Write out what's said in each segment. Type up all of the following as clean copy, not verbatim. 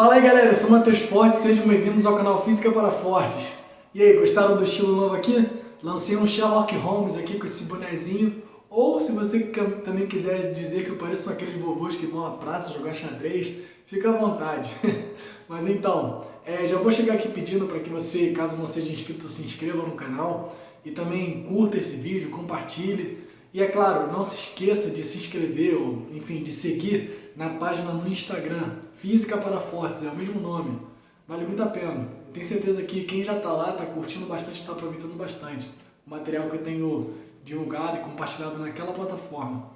Fala aí galera, eu sou o Matheus Forte, sejam bem-vindos ao canal Física para Fortes. E aí, gostaram do estilo novo aqui? Lancei um Sherlock Holmes aqui com esse bonezinho. Ou se você também quiser dizer que eu pareço aqueles vovôs que vão à praça jogar xadrez, fica à vontade. Mas então, já vou chegar aqui pedindo para que você, caso não seja inscrito, se inscreva no canal e também curta esse vídeo, compartilhe. E é claro, não se esqueça de se inscrever ou, enfim, de seguir na página no Instagram, Física para Fortes, é o mesmo nome. Vale muito a pena. Tenho certeza que quem já está lá está curtindo bastante, está aproveitando bastante o material que eu tenho divulgado e compartilhado naquela plataforma.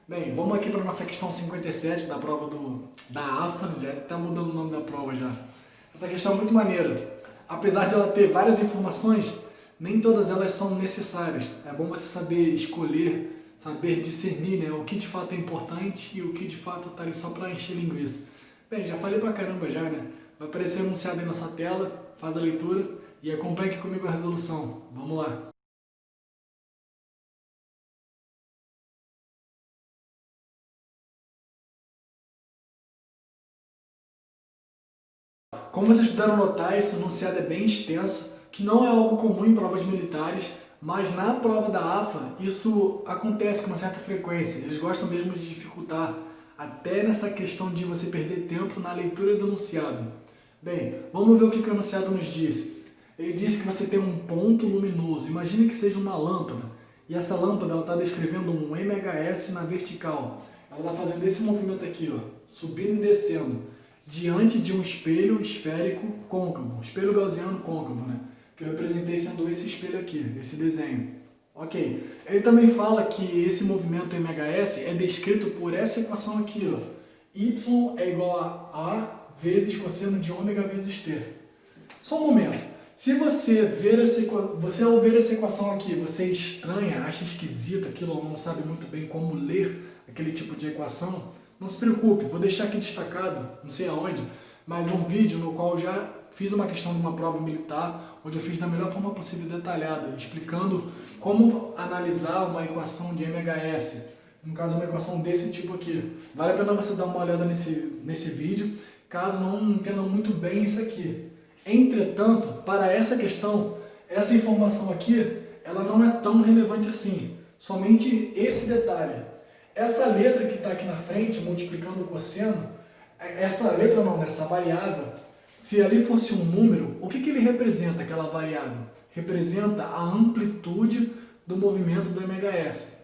Bem, vamos aqui para a nossa questão 57 da prova da AFA, já está mudando o nome da prova já. Essa questão é muito maneira. Apesar de ela ter várias informações, nem todas elas são necessárias. É bom você saber escolher, saber discernir, né, o que de fato é importante e o que de fato está ali só para encher linguiça. Bem, já falei pra caramba já, né? Vai aparecer o enunciado aí na sua tela, faz a leitura e acompanhe aqui comigo a resolução. Vamos lá! Como vocês puderam notar, esse enunciado é bem extenso, que não é algo comum em provas militares, mas na prova da AFA isso acontece com uma certa frequência. Eles gostam mesmo de dificultar, até nessa questão de você perder tempo na leitura do enunciado. Bem, vamos ver o que o enunciado nos disse. Ele disse que você tem um ponto luminoso, imagine que seja uma lâmpada, e essa lâmpada está descrevendo um MHS na vertical. Ela está fazendo esse movimento aqui, ó, subindo e descendo, diante de um espelho esférico côncavo, espelho gaussiano côncavo, né? Que eu representei sendo esse espelho aqui, esse desenho. Ok. Ele também fala que esse movimento MHS é descrito por essa equação aqui, ó. Y é igual a vezes cosseno de ômega vezes t. Só um momento. Se você ao ver essa equação aqui, você estranha, acha esquisito aquilo, ou não sabe muito bem como ler aquele tipo de equação, não se preocupe, vou deixar aqui destacado, não sei aonde, mas um vídeo no qual eu já fiz uma questão de uma prova militar, onde eu fiz da melhor forma possível detalhada, explicando como analisar uma equação de MHS, no caso uma equação desse tipo aqui. Vale a pena você dar uma olhada nesse vídeo, caso não entenda muito bem isso aqui. Entretanto, para essa questão, essa informação aqui, ela não é tão relevante assim, somente esse detalhe. Essa letra que está aqui na frente, multiplicando o cosseno, essa letra não, essa variável, se ali fosse um número, o que ele representa, aquela variável? Representa a amplitude do movimento do MHS.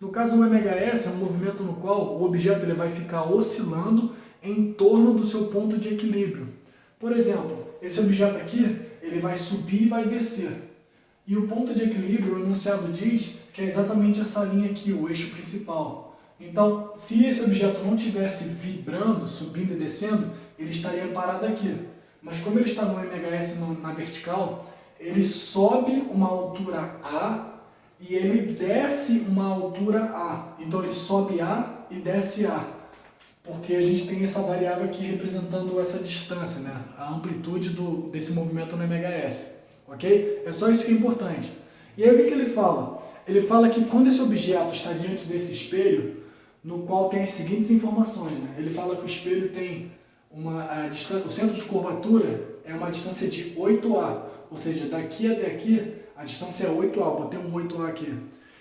No caso, o MHS é um movimento no qual o objeto ele vai ficar oscilando em torno do seu ponto de equilíbrio. Por exemplo, esse objeto aqui, ele vai subir e vai descer. E o ponto de equilíbrio, o enunciado diz que é exatamente essa linha aqui, o eixo principal. Então, se esse objeto não estivesse vibrando, subindo e descendo, ele estaria parado aqui. Mas como ele está no MHS na vertical, ele sobe uma altura A e ele desce uma altura A. Então ele sobe A e desce A. Porque a gente tem essa variável aqui representando essa distância, né? A amplitude desse movimento no MHS. Ok? É só isso que é importante. E aí o que ele fala? Ele fala que quando esse objeto está diante desse espelho, no qual tem as seguintes informações, né? Ele fala que o espelho tem o centro de curvatura é uma distância de 8A, ou seja, daqui até aqui a distância é 8A, eu botei um 8A aqui.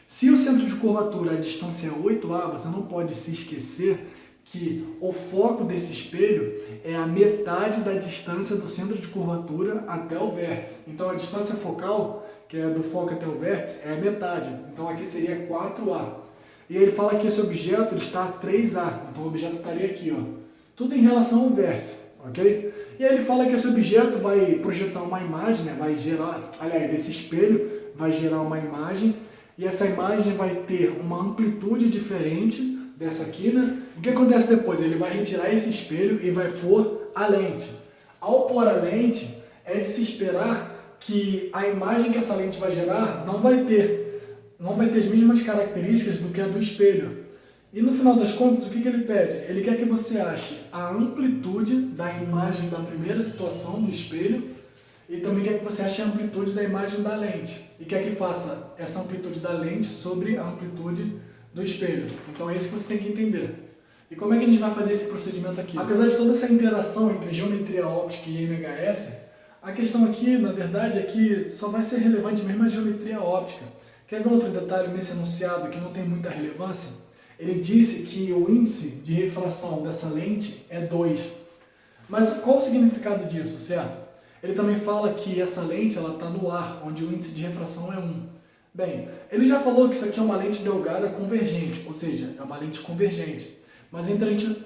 Se o centro de curvatura, a distância é 8A, você não pode se esquecer que o foco desse espelho é a metade da distância do centro de curvatura até o vértice. Então a distância focal, que é do foco até o vértice, é a metade. Então aqui seria 4A. E ele fala que esse objeto ele está a 3A, então o objeto estaria aqui, ó. Tudo em relação ao vértice, ok? E aí ele fala que esse objeto vai projetar uma imagem, né? Vai gerar, aliás, esse espelho vai gerar uma imagem, e essa imagem vai ter uma amplitude diferente dessa aqui, né? O que acontece depois? Ele vai retirar esse espelho e vai pôr a lente. Ao pôr a lente, é de se esperar que a imagem que essa lente vai gerar não vai ter as mesmas características do que a do espelho. E no final das contas, o que ele pede? Ele quer que você ache a amplitude da imagem da primeira situação do espelho e também quer que você ache a amplitude da imagem da lente. E quer que faça essa amplitude da lente sobre a amplitude do espelho. Então é isso que você tem que entender. E como é que a gente vai fazer esse procedimento aqui? Apesar de toda essa interação entre geometria óptica e MHS, a questão aqui, na verdade, é que só vai ser relevante mesmo a geometria óptica. Quer ver outro detalhe nesse enunciado que não tem muita relevância? Ele disse que o índice de refração dessa lente é 2. Mas qual o significado disso, certo? Ele também fala que essa lente está no ar, onde o índice de refração é 1. Bem, ele já falou que isso aqui é uma lente delgada convergente, ou seja, é uma lente convergente. Mas é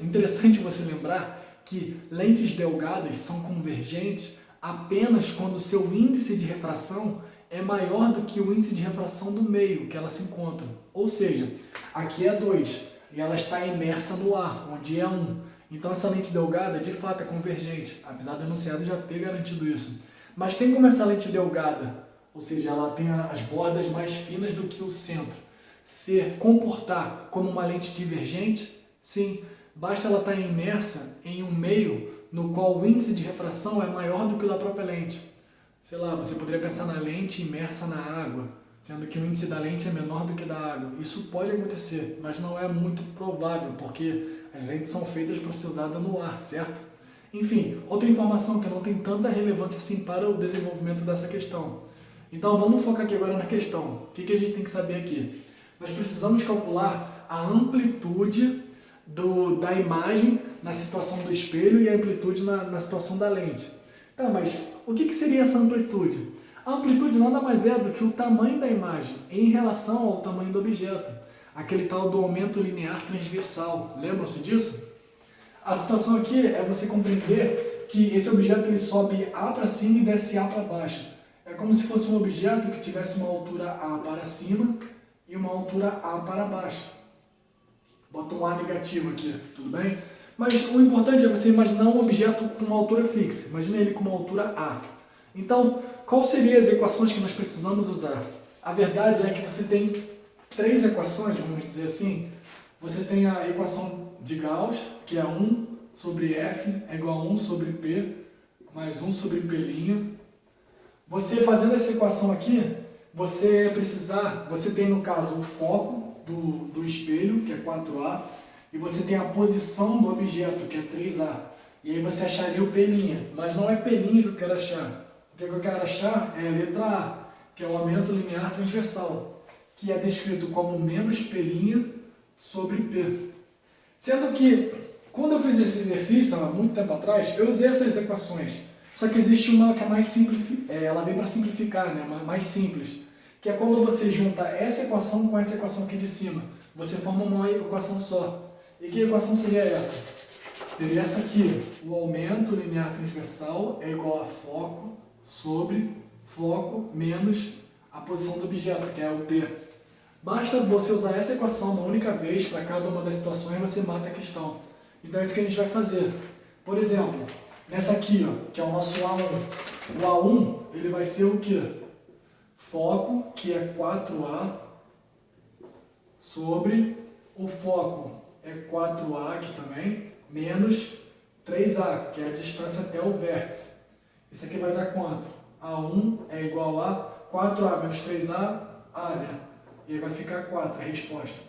interessante você lembrar que lentes delgadas são convergentes apenas quando o seu índice de refração é maior do que o índice de refração do meio que elas se encontram. Ou seja, aqui é 2 e ela está imersa no ar, onde é 1. Então essa lente delgada de fato é convergente, apesar do enunciado já ter garantido isso. Mas tem como essa lente delgada, ou seja, ela tem as bordas mais finas do que o centro, se comportar como uma lente divergente? Sim, basta ela estar imersa em um meio no qual o índice de refração é maior do que o da própria lente. Sei lá, você poderia pensar na lente imersa na água, sendo que o índice da lente é menor do que da água. Isso pode acontecer, mas não é muito provável, porque as lentes são feitas para ser usadas no ar, certo? Enfim, outra informação que não tem tanta relevância assim para o desenvolvimento dessa questão. Então vamos focar aqui agora na questão. O que a gente tem que saber aqui? Nós precisamos calcular a amplitude da imagem na situação do espelho e a amplitude na situação da lente. Tá, mas o que seria essa amplitude? A amplitude nada mais é do que o tamanho da imagem em relação ao tamanho do objeto. Aquele tal do aumento linear transversal. Lembram-se disso? A situação aqui é você compreender que esse objeto ele sobe A para cima e desce A para baixo. É como se fosse um objeto que tivesse uma altura A para cima e uma altura A para baixo. Bota um A negativo aqui, tudo bem? Mas o importante é você imaginar um objeto com uma altura fixa. Imagina ele com uma altura A. Então, quais seriam as equações que nós precisamos usar? A verdade é que você tem 3 equações, vamos dizer assim. Você tem a equação de Gauss, que é 1 sobre F é igual a 1 sobre P, mais 1 sobre P'. Você fazendo essa equação aqui, você tem no caso o foco do espelho, que é 4A, e você tem a posição do objeto, que é 3A. E aí você acharia o P', mas não é P' que eu quero achar. O que eu quero achar é a letra A, que é o aumento linear transversal, que é descrito como menos P' sobre P. Sendo que, quando eu fiz esse exercício, há muito tempo atrás, eu usei essas equações. Só que existe uma que é mais simples, ela vem para simplificar, né? Mais simples. Que é quando você junta essa equação com essa equação aqui de cima. Você forma uma equação só. E que equação seria essa? Seria essa aqui. O aumento linear transversal é igual a foco sobre foco menos a posição do objeto, que é o P. Basta você usar essa equação uma única vez para cada uma das situações e você mata a questão. Então é isso que a gente vai fazer. Por exemplo, nessa aqui, ó, que é o nosso A1. O A1 ele vai ser o quê? Foco, que é 4A, sobre o foco é 4A aqui também, menos 3A, que é a distância até o vértice. Isso aqui vai dar quanto? A1 é igual a 4A menos 3A, né? E aí vai ficar 4, a resposta.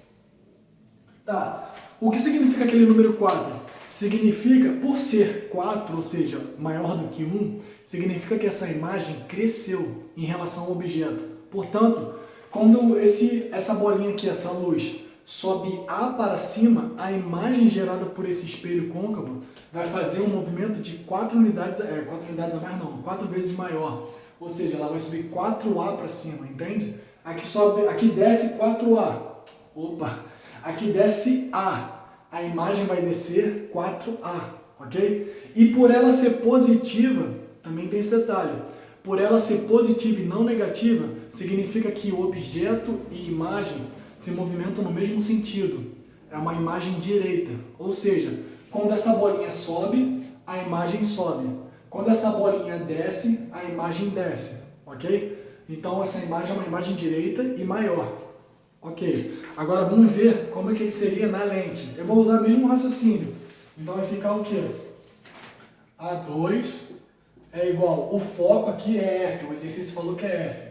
Tá, o que significa aquele número 4? Significa, por ser 4, ou seja, maior do que 1, significa que essa imagem cresceu em relação ao objeto. Portanto, quando essa bolinha aqui, essa luz, sobe A para cima, a imagem gerada por esse espelho côncavo vai fazer um movimento de 4 unidades a mais não, 4 vezes maior. Ou seja, ela vai subir 4A para cima, entende? Aqui desce 4A. Opa! Aqui desce A. A imagem vai descer 4A, ok? E por ela ser positiva, também tem esse detalhe. Por ela ser positiva e não negativa, significa que o objeto e imagem se movimentam no mesmo sentido. É uma imagem direita. Ou seja, quando essa bolinha sobe, a imagem sobe. Quando essa bolinha desce, a imagem desce, ok? Então essa imagem é uma imagem direita e maior. Ok, agora vamos ver como é que ele seria na lente. Eu vou usar o mesmo raciocínio. Então vai ficar o quê? A2 é igual, o foco aqui é F, o exercício falou que é F.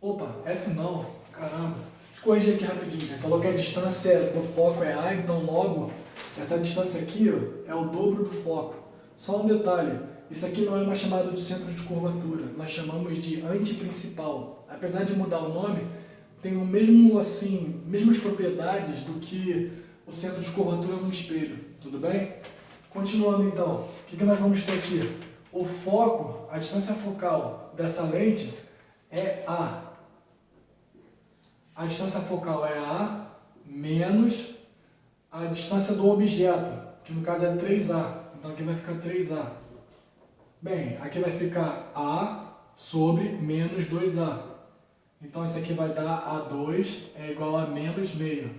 Opa, F não, caramba. Deixa eu corrigir aqui rapidinho. Ele falou que a distância do foco é A, então logo Essa distância aqui, ó, é o dobro do foco. Só um detalhe, isso aqui não é mais chamado de centro de curvatura, nós chamamos de antiprincipal. Apesar de mudar o nome, tem o mesmo, assim, mesmas propriedades do que o centro de curvatura no espelho, tudo bem? Continuando então, o que nós vamos ter aqui? O foco, a distância focal dessa lente é A. A distância focal é A menos a distância do objeto, que no caso é 3A. Então aqui vai ficar 3A. Bem, aqui vai ficar A sobre menos 2A. Então isso aqui vai dar A2 é igual a menos meio.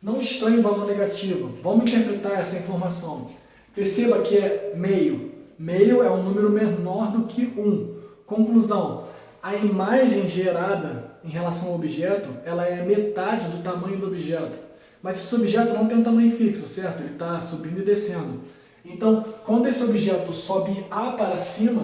Não estranhe o valor negativo. Vamos interpretar essa informação. Perceba que é meio. Meio é um número menor do que 1. Conclusão. A imagem gerada em relação ao objeto, ela é metade do tamanho do objeto. Mas esse objeto não tem um tamanho fixo, certo? Ele está subindo e descendo. Então, quando esse objeto sobe A para cima,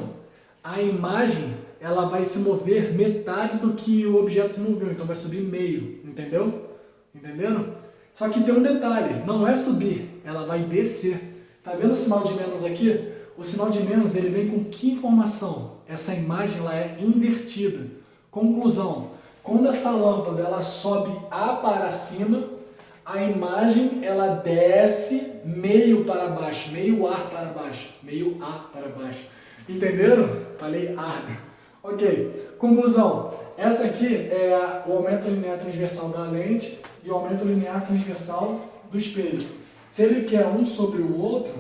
a imagem ela vai se mover metade do que o objeto se moveu. Então vai subir meio, entendeu? Entenderam? Só que tem um detalhe, não é subir, ela vai descer. Tá vendo o sinal de menos aqui? O sinal de menos ele vem com que informação? Essa imagem ela é invertida. Conclusão, quando essa lâmpada ela sobe A para cima, a imagem ela desce meio para baixo, meio A para baixo, meio A para baixo. Entenderam? Falei ar. Ok, conclusão, essa aqui é o aumento linear transversal da lente e o aumento linear transversal do espelho. Se ele quer um sobre o outro,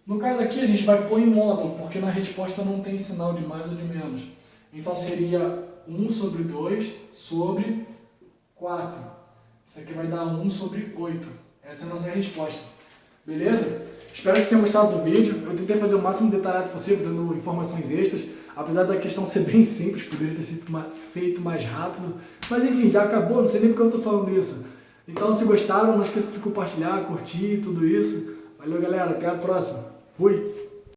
no caso aqui a gente vai pôr em módulo, porque na resposta não tem sinal de mais ou de menos. Então seria 1 sobre 2 sobre 4. Isso aqui vai dar 1 sobre 8. Essa é a nossa resposta. Beleza? Espero que vocês tenham gostado do vídeo. Eu tentei fazer o máximo detalhado possível, dando informações extras. Apesar da questão ser bem simples, poderia ter sido feito mais rápido. Mas enfim, já acabou, não sei nem porque eu estou falando isso. Então, se gostaram, não esqueça de compartilhar, curtir tudo isso. Valeu, galera. Até a próxima. Fui!